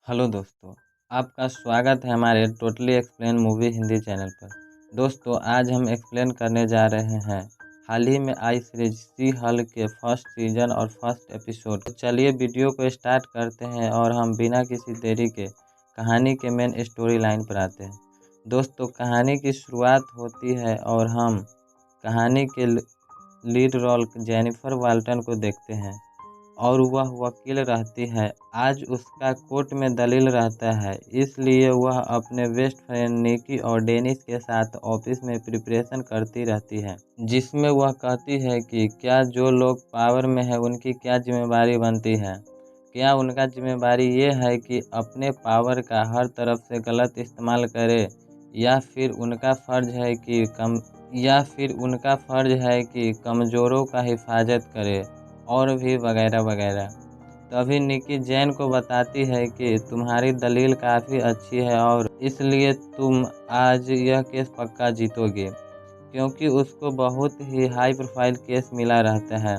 Hello दोस्तों, आपका स्वागत है हमारे totally explain movie Hindi channel पर। दोस्तों, आज हम एक्सप्लेन करने जा रहे हैं हाल ही में आई सीरीज सी हल के फर्स्ट सीजन और फर्स्ट एपिसोड। तो चलिए वीडियो को स्टार्ट करते हैं और हम बिना किसी देरी के कहानी के मेन स्टोरी लाइन पर आते हैं। दोस्तों, कहानी की शुरुआत होती है और हम कहानी के लीड रोल जेनिफर वाल्टन को देखते हैं और वह वकील रहती है। आज उसका कोर्ट में दलील रहता है, इसलिए वह अपने बेस्ट फ्रेंड निकी और डेनिस के साथ ऑफिस में प्रिपरेशन करती रहती है, जिसमें वह कहती है कि क्या जो लोग पावर में है उनकी क्या जिम्मेदारी बनती है। क्या उनका जिम्मेदारी ये है कि अपने पावर का हर तरफ से गलत इस्तेमाल करे, या फिर उनका फ़र्ज है कि कमज़ोरों का हिफाजत करे, और भी वगैरह वगैरह। तभी निकी जैन को बताती है कि तुम्हारी दलील काफ़ी अच्छी है और इसलिए तुम आज यह केस पक्का जीतोगे, क्योंकि उसको बहुत ही हाई प्रोफाइल केस मिला रहता है।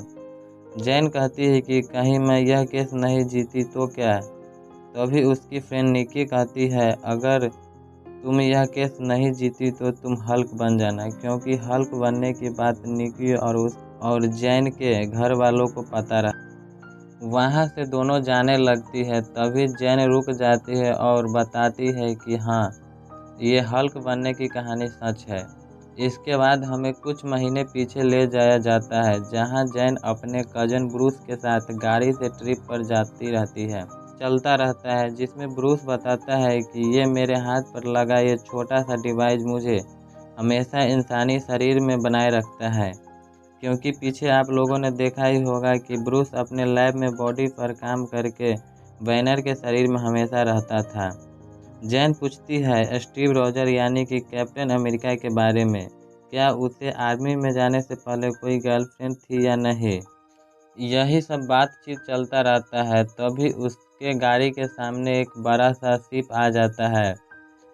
जैन कहती है कि कहीं मैं यह केस नहीं जीती तो क्या। तभी उसकी फ्रेंड निकी कहती है, अगर तुम यह केस नहीं जीती तो तुम हल्क बन जाना, क्योंकि हल्क बनने की बात निकी और जैन के घर वालों को पता रहा। वहाँ से दोनों जाने लगती है। तभी जैन रुक जाती है और बताती है कि हाँ, ये हल्क बनने की कहानी सच है। इसके बाद हमें कुछ महीने पीछे ले जाया जाता है, जहाँ जैन अपने कजन ब्रूस के साथ गाड़ी से ट्रिप पर जाती रहती है। चलता रहता है, जिसमें ब्रूस बताता है कि ये मेरे हाथ पर लगा ये छोटा सा डिवाइस मुझे हमेशा इंसानी शरीर में बनाए रखता है, क्योंकि पीछे आप लोगों ने देखा ही होगा कि ब्रूस अपने लैब में बॉडी पर काम करके बैनर के शरीर में हमेशा रहता था। जैन पूछती है स्टीव रोजर यानी कि कैप्टन अमेरिका के बारे में, क्या उसे आर्मी में जाने से पहले कोई गर्लफ्रेंड थी या नहीं। यही सब बातचीत चलता रहता है। तभी उसके गाड़ी के सामने एक बड़ा सा शिप आ जाता है,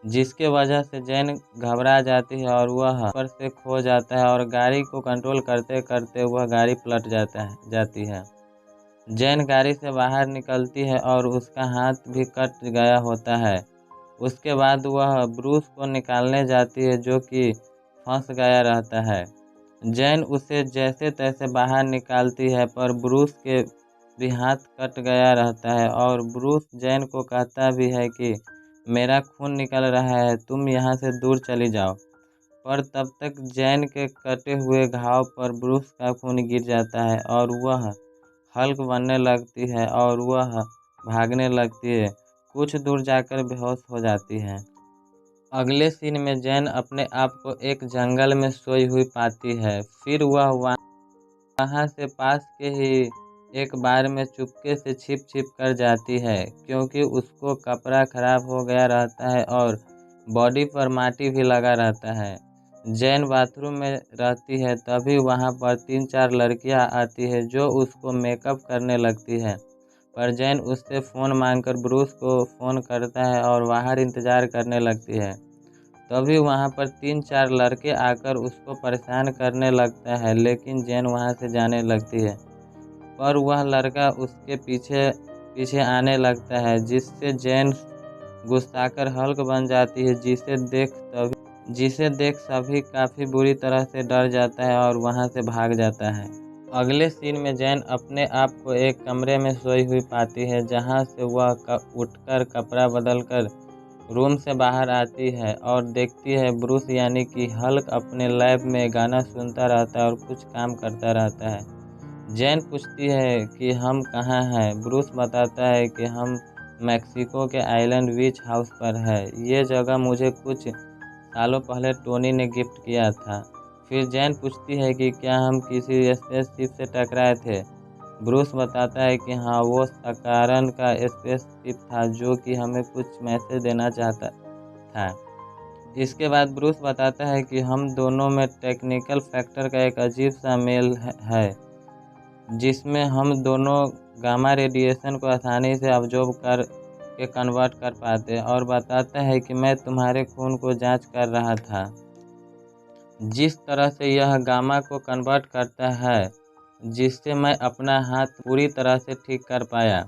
जिसके वजह से जैन घबरा जाती है और वह ऊपर से खो जाता है और गाड़ी को कंट्रोल करते करते वह गाड़ी पलट जाती है। जैन गाड़ी से बाहर निकलती है और उसका हाथ भी कट गया होता है। उसके बाद वह ब्रूस को निकालने जाती है, जो कि फंस गया रहता है। जैन उसे जैसे तैसे बाहर निकालती है, पर ब्रूस के भी हाथ कट गया रहता है और ब्रूस जैन को कहता भी है कि मेरा खून निकल रहा है, तुम यहाँ से दूर चली जाओ। पर तब तक जैन के कटे हुए घाव पर ब्रूस का खून गिर जाता है और वह हल्क बनने लगती है और वह भागने लगती है। कुछ दूर जाकर बेहोश हो जाती है। अगले सीन में जैन अपने आप को एक जंगल में सोई हुई पाती है। फिर वह वहाँ से पास के ही एक बार में चुपके से छिप कर जाती है, क्योंकि उसको कपड़ा खराब हो गया रहता है और बॉडी पर माटी भी लगा रहता है। जैन बाथरूम में रहती है। तभी वहाँ पर 3-4 लड़कियाँ आती है जो उसको मेकअप करने लगती है, पर जैन उससे फ़ोन मांगकर ब्रूस को फ़ोन करता है और बाहर इंतज़ार करने लगती है। तभी वहाँ पर 3-4 लड़के आकर उसको परेशान करने लगता है, लेकिन जैन वहाँ से जाने लगती है। पर वह लड़का उसके पीछे पीछे आने लगता है, जिससे जैन गुस्साकर हल्क बन जाती है, जिसे देख सभी काफ़ी बुरी तरह से डर जाता है और वहाँ से भाग जाता है। अगले सीन में जैन अपने आप को एक कमरे में सोई हुई पाती है, जहाँ से वह उठकर कपड़ा बदलकर रूम से बाहर आती है और देखती है ब्रूस यानी कि हल्क अपने लैब में गाना सुनता रहता है और कुछ काम करता रहता है। जैन पूछती है कि हम कहाँ हैं। ब्रूस बताता है कि हम मैक्सिको के आइलैंड बीच हाउस पर है। ये जगह मुझे कुछ सालों पहले टोनी ने गिफ्ट किया था। फिर जैन पूछती है कि क्या हम किसी स्पेसशिप से टकराए थे। ब्रूस बताता है कि हाँ, वो सकारन का स्पेसशिप था जो कि हमें कुछ मैसेज देना चाहता था। इसके बाद ब्रूस बताता है कि हम दोनों में टेक्निकल फैक्टर का एक अजीब सा मेल है, जिसमें हम दोनों गामा रेडिएशन को आसानी से अब्जॉर्ब कर के कन्वर्ट कर पाते, और बताता है कि मैं तुम्हारे खून को जांच कर रहा था। जिस तरह से यह गामा को कन्वर्ट करता है, जिससे मैं अपना हाथ पूरी तरह से ठीक कर पाया।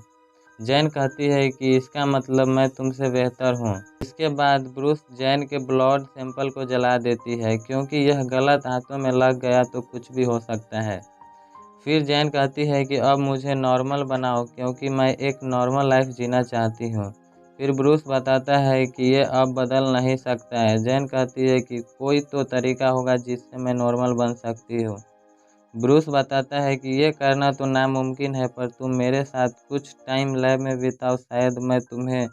जैन कहती है कि इसका मतलब मैं तुमसे बेहतर हूँ। इसके बाद ब्रूस जैन के ब्लड सैंपल को जला देती है, क्योंकि यह गलत हाथों में लग गया तो कुछ भी हो सकता है। फिर जैन कहती है कि अब मुझे नॉर्मल बनाओ, क्योंकि मैं एक नॉर्मल लाइफ जीना चाहती हूँ। फिर ब्रूस बताता है कि ये अब बदल नहीं सकता है। जैन कहती है कि कोई तो तरीका होगा जिससे मैं नॉर्मल बन सकती हूँ। ब्रूस बताता है कि ये करना तो नामुमकिन है, पर तुम मेरे साथ कुछ टाइम लैब में बिताओ, शायद मैं तुम्हें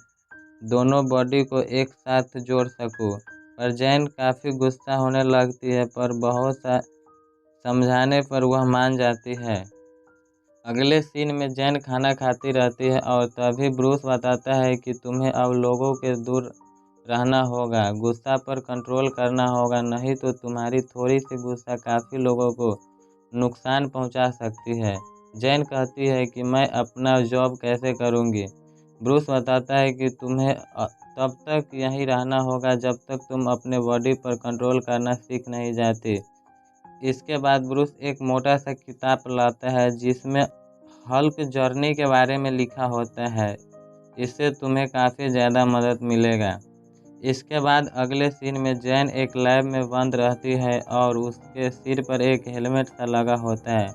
दोनों बॉडी को एक साथ जोड़ सकूं। पर जैन काफ़ी गुस्सा होने लगती है, पर बहुत सा समझाने पर वह मान जाती है। अगले सीन में जैन खाना खाती रहती है और तभी ब्रूस बताता है कि तुम्हें अब लोगों के दूर रहना होगा, गुस्सा पर कंट्रोल करना होगा, नहीं तो तुम्हारी थोड़ी सी गुस्सा काफ़ी लोगों को नुकसान पहुंचा सकती है। जैन कहती है कि मैं अपना जॉब कैसे करूंगी। ब्रूस बताता है कि तुम्हें तब तक यहीं रहना होगा जब तक तुम अपने बॉडी पर कंट्रोल करना सीख नहीं जाती। इसके बाद ब्रूस एक मोटा सा किताब लाता है जिसमें हल्क जर्नी के बारे में लिखा होता है। इससे तुम्हें काफ़ी ज़्यादा मदद मिलेगा। इसके बाद अगले सीन में जैन एक लैब में बंद रहती है और उसके सिर पर एक हेलमेट सा लगा होता है,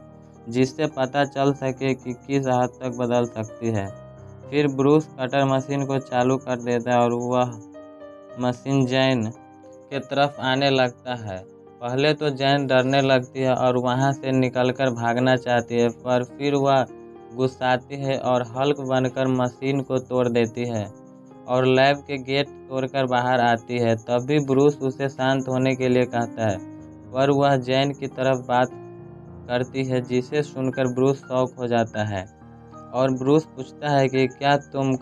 जिससे पता चल सके कि किस हद तक बदल सकती है। फिर ब्रूस कटर मशीन को चालू कर देता है और वह मशीन जैन के तरफ आने लगता है। पहले तो जैन डरने लगती है और वहां से निकलकर भागना चाहती है, पर फिर वह गुस्साती है और हल्क बनकर मशीन को तोड़ देती है और लैब के गेट तोड़कर बाहर आती है। तभी ब्रूस उसे शांत होने के लिए कहता है, पर वह जैन की तरफ बात करती है, जिसे सुनकर ब्रूस शॉक हो जाता है और ब्रूस पूछता है कि क्या तुम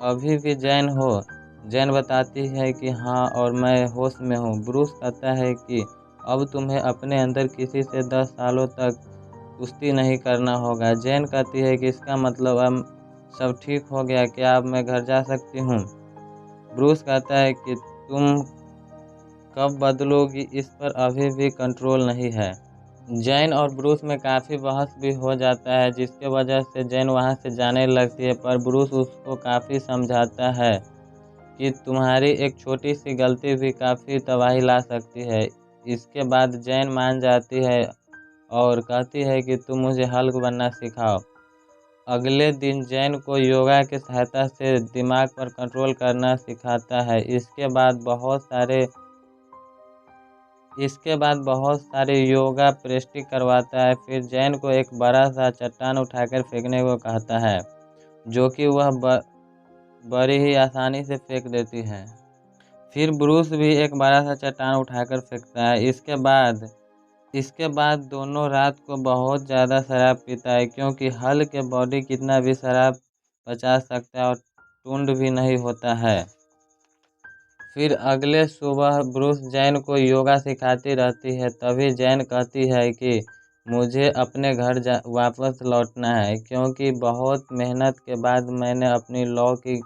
अभी भी जैन हो। जैन बताती है कि हाँ, और मैं होश में हूँ। ब्रूस कहता है कि अब तुम्हें अपने अंदर किसी से 10 सालों तक कुश्ती नहीं करना होगा। जैन कहती है कि इसका मतलब अब सब ठीक हो गया, क्या अब मैं घर जा सकती हूँ। ब्रूस कहता है कि तुम कब बदलोगी इस पर अभी भी कंट्रोल नहीं है। जैन और ब्रूस में काफ़ी बहस भी हो जाता है, जिसके वजह से जैन वहां से जाने लगती है, पर ब्रूस उसको काफ़ी समझाता है कि तुम्हारी एक छोटी सी गलती भी काफ़ी तबाही ला सकती है। इसके बाद जैन मान जाती है और कहती है कि तुम मुझे हल्क बनना सिखाओ। अगले दिन जैन को योगा की सहायता से दिमाग पर कंट्रोल करना सिखाता है। इसके बाद बहुत सारे योगा प्रैक्टिस करवाता है। फिर जैन को एक बड़ा सा चट्टान उठाकर फेंकने को कहता है, जो कि वह बड़ी ही आसानी से फेंक देती है। फिर ब्रूस भी एक बड़ा सा चट्टान उठाकर फेंकता है। इसके बाद दोनों रात को बहुत ज़्यादा शराब पीता है, क्योंकि हल्क के बॉडी कितना भी शराब पचा सकता है और टुंड भी नहीं होता है। फिर अगले सुबह ब्रूस जैन को योगा सिखाती रहती है। तभी जैन कहती है कि मुझे अपने घर वापस लौटना है, क्योंकि बहुत मेहनत के बाद मैंने अपनी लॉ की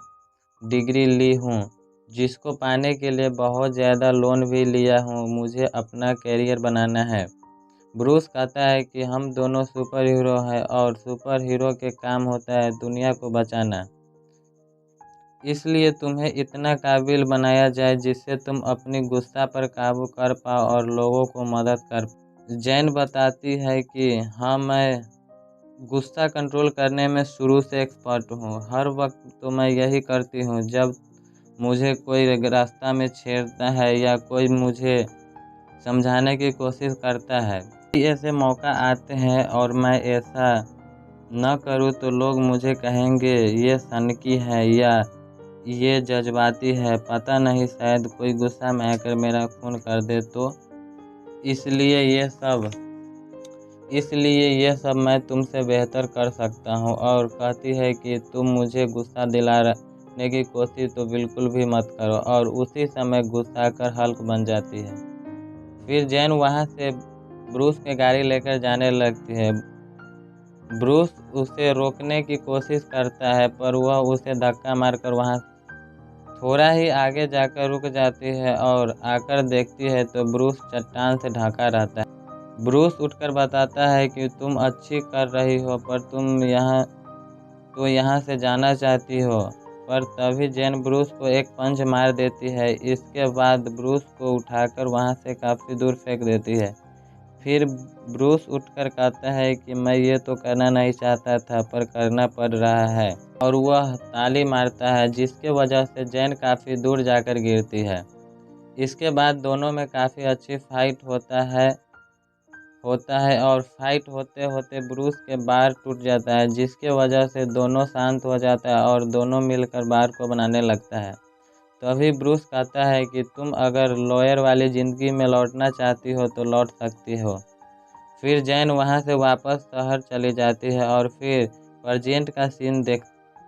डिग्री ली हूँ, जिसको पाने के लिए बहुत ज़्यादा लोन भी लिया हूँ। मुझे अपना कैरियर बनाना है। ब्रूस कहता है कि हम दोनों सुपर हीरो हैं और सुपर हीरो के काम होता है दुनिया को बचाना, इसलिए तुम्हें इतना काबिल बनाया जाए जिससे तुम अपनी गुस्सा पर काबू कर पाओ और लोगों को मदद कर। जैन बताती है कि हाँ, मैं गुस्सा कंट्रोल करने में शुरू से एक्सपर्ट हूँ। हर वक्त तो मैं यही करती हूँ जब मुझे कोई रास्ता में छेड़ता है या कोई मुझे समझाने की कोशिश करता है। ऐसे मौका आते हैं और मैं ऐसा न करूँ तो लोग मुझे कहेंगे ये सनकी है या ये जज्बाती है, पता नहीं, शायद कोई गुस्सा में आकर मेरा खून कर दे। तो इसलिए ये सब मैं तुमसे बेहतर कर सकता हूँ। और कहती है कि तुम मुझे गुस्सा दिलाने की कोशिश तो बिल्कुल भी मत करो, और उसी समय गुस्सा कर हल्क बन जाती है। फिर जैन वहाँ से ब्रूस की गाड़ी लेकर जाने लगती है। ब्रूस उसे रोकने की कोशिश करता है, पर वह उसे धक्का मारकर वहाँ थोड़ा ही आगे जाकर रुक जाती है और आकर देखती है तो ब्रूस चट्टान से ढका रहता है। ब्रूस उठकर बताता है कि तुम अच्छी कर रही हो, पर तुम यहाँ तो यहाँ से जाना चाहती हो। पर तभी जेन ब्रूस को एक पंच मार देती है। इसके बाद ब्रूस को उठाकर वहाँ से काफ़ी दूर फेंक देती है। फिर ब्रूस उठकर कहता है कि मैं ये तो करना नहीं चाहता था पर करना पड़ रहा है, और वह ताली मारता है जिसके वजह से जेन काफ़ी दूर जाकर गिरती है। इसके बाद दोनों में काफ़ी अच्छी फाइट होता है और फाइट होते होते ब्रूस के बार टूट जाता है, जिसके वजह से दोनों शांत हो जाता है और दोनों मिलकर बार को बनाने लगता है। तभी ब्रूस कहता है कि तुम अगर लॉयर वाली ज़िंदगी में लौटना चाहती हो तो लौट सकती हो। फिर जैन वहाँ से वापस शहर चली जाती है और फिर प्रेजेंट का सीन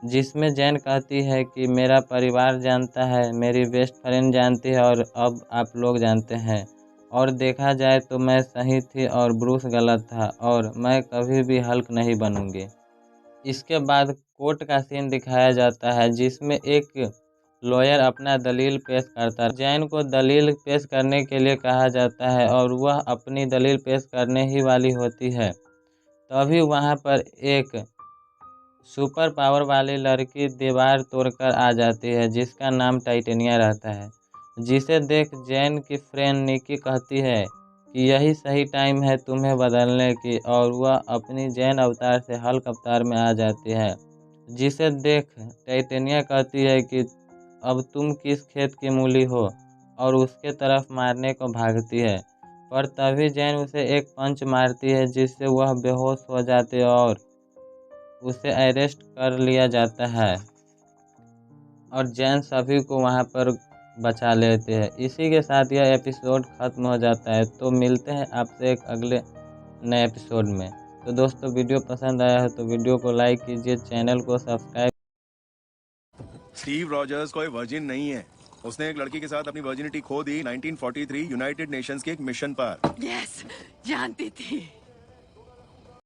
जिसमें जैन कहती है कि मेरा परिवार जानता है, मेरी बेस्ट फ्रेंड जानती है और अब आप लोग जानते हैं, और देखा जाए तो मैं सही थी और ब्रूस गलत था और मैं कभी भी हल्क नहीं बनूंगी। इसके बाद कोर्ट का सीन दिखाया जाता है जिसमें एक लॉयर अपना दलील पेश करता है। जैन को दलील पेश करने के लिए कहा जाता है और वह अपनी दलील पेश करने ही वाली होती है। तभी वहां पर एक सुपर पावर वाली लड़की दीवार तोड़कर आ जाती है जिसका नाम टाइटेनिया रहता है, जिसे देख जैन की फ्रेंड निकी कहती है कि यही सही टाइम है तुम्हें बदलने की, और वह अपनी जैन अवतार से हल्क अवतार में आ जाती है, जिसे देख टाइटेनिया कहती है कि अब तुम किस खेत की मूली हो, और उसके तरफ मारने को भागती है। पर तभी जैन उसे एक पंच मारती है जिससे वह बेहोश हो जाती है और उसे अरेस्ट कर लिया जाता है और जैन सभी को वहां पर बचा लेते हैं। इसी के साथ यह एपिसोड खत्म हो जाता है। तो मिलते हैं आपसे एक अगले नए एपिसोड में। तो दोस्तों, वीडियो पसंद आया है तो वीडियो को लाइक कीजिए, चैनल को सब्सक्राइब। स्टीव रॉजर्स कोई वर्जिन नहीं है। उसने एक लड़की के साथ अपनी वर्जिनिटी खो दी 1943 यूनाइटेड नेशंस के एक मिशन पर। यस, जानती थी।